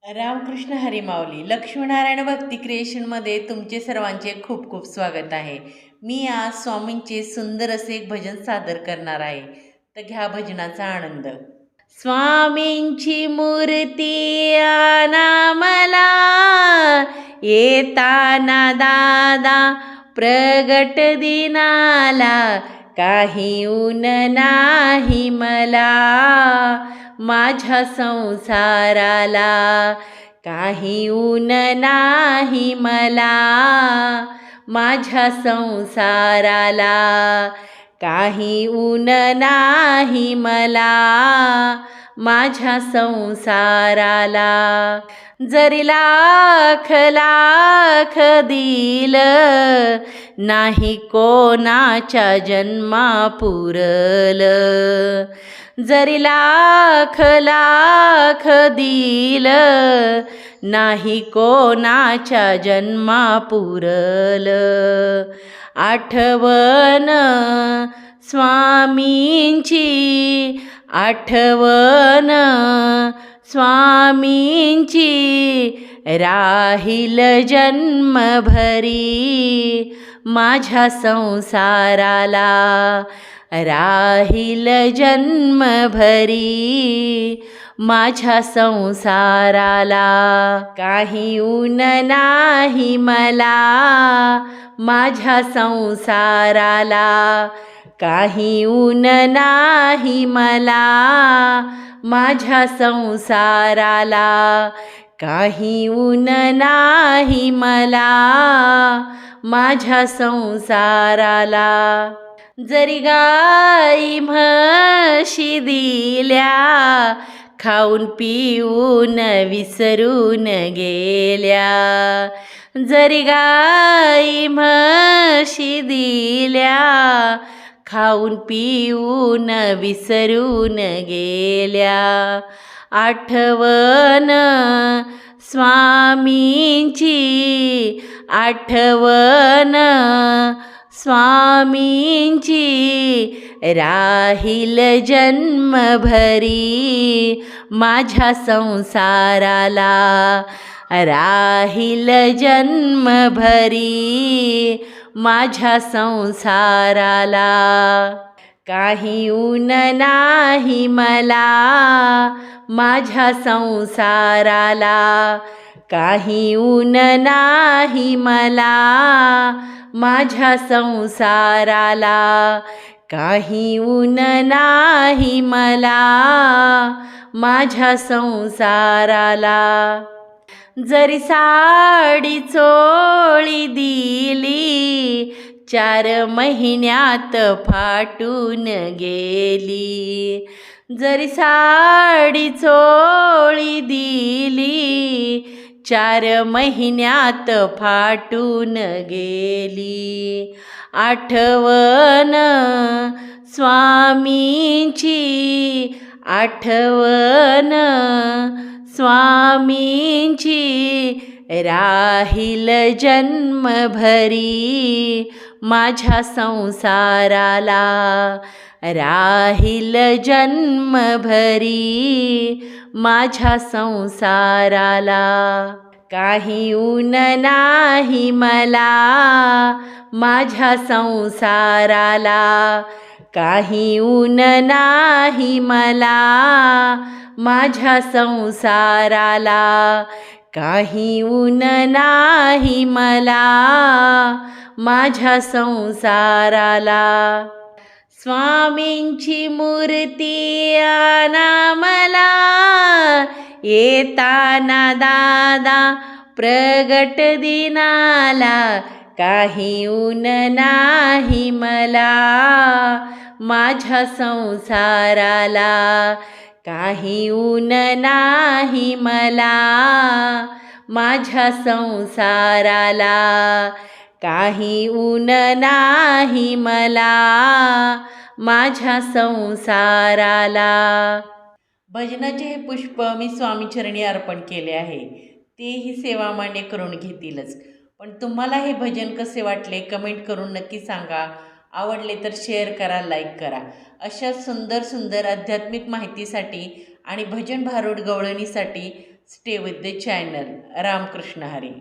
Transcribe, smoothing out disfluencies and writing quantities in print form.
रामकृष्ण हरी माऊली लक्ष्मीनारायण भक्ती क्रिएशनमध्ये तुमचे सर्वांचे खूप खूप स्वागत आहे. मी आज स्वामींचे सुंदर असे एक भजन सादर करणार आहे. तर घ्या भजनाचा आनंद. स्वामींची मूर्ती आणा मला, येताना दादा प्रगट दिनाला, काही ऊन नाही मला माझ्या संसाराला, काही ऊन नाही मला माझ्या संसाराला, काही ऊन नाही मला माझ्या संसाराला. जरी लाख लाख दिल नाही कोणाच्या जन्मा पुरल, जरी लाख लाख दिल नाही कोणाच्या जन्मा पुरल, आठवण स्वामींची, आठवण स्वामींची राहील जन्मभरी माझ्या संसाराला, राहील जन्मभरी माझ्या संसाराला. काही ऊन नाही मला माझ्या संसाराला, काही ऊन नाही मला माझ्या संसाराला, काही ऊन नाही मला माझ्या संसाराला. जरी गाई म्हशी दिल्या खाऊन पिऊन विसरून गेल्या, जरी गाई म्हशी दिल्या खाऊन पिऊन विसरून गेल्या, आठवण स्वामींची, आठवण स्वामींची राहील जन्मभरी माझ्या संसाराला, राहील जन्मभरी माझ्या संसाराला. काही ऊन नाही मला माझ्या संसाराला, काही ऊन नाही मला माझ्या संसाराला, काही ऊन नाही मला माझ्या संसाराला. जरी साडी चोळी दिली 4 महिन्यात फाटून गेली, जरी साडी चोळी दिली 4 महिन्यात फाटून गेली, आठवण स्वामींची, आठवण स्वामींची राहील जन्मभरी माझ्या संसाराला, राहील जन्मभरी माझ्या संसाराला. काही ऊन नाही मला माझ्या संसाराला, काही ऊन नाही मला माझ्या संसाराला, काही ऊन नाही मला माझ्या संसाराला. स्वामींची मूर्ती आणा मला, येताना दादा प्रगट दिनाला, काही ऊन नाही मला माझ्या संसाराला, काही ऊन नाही मला माझ्या संसाराला, काही ऊन नाही मला माझ्या संसाराला. भजनाचे हे पुष्प मी स्वामीचरणी अर्पण केले आहे. तेही सेवा मान्य करून घेतीलच. पण तुम्हाला हे भजन कसे वाटले कमेंट करून नक्की सांगा. आवडले तर शेअर करा, लाईक करा. अशा सुंदर सुंदर आध्यात्मिक माहितीसाठी आणि भजन भारूड गवळणीसाठी stay with the channel. Ramkrishna Hari.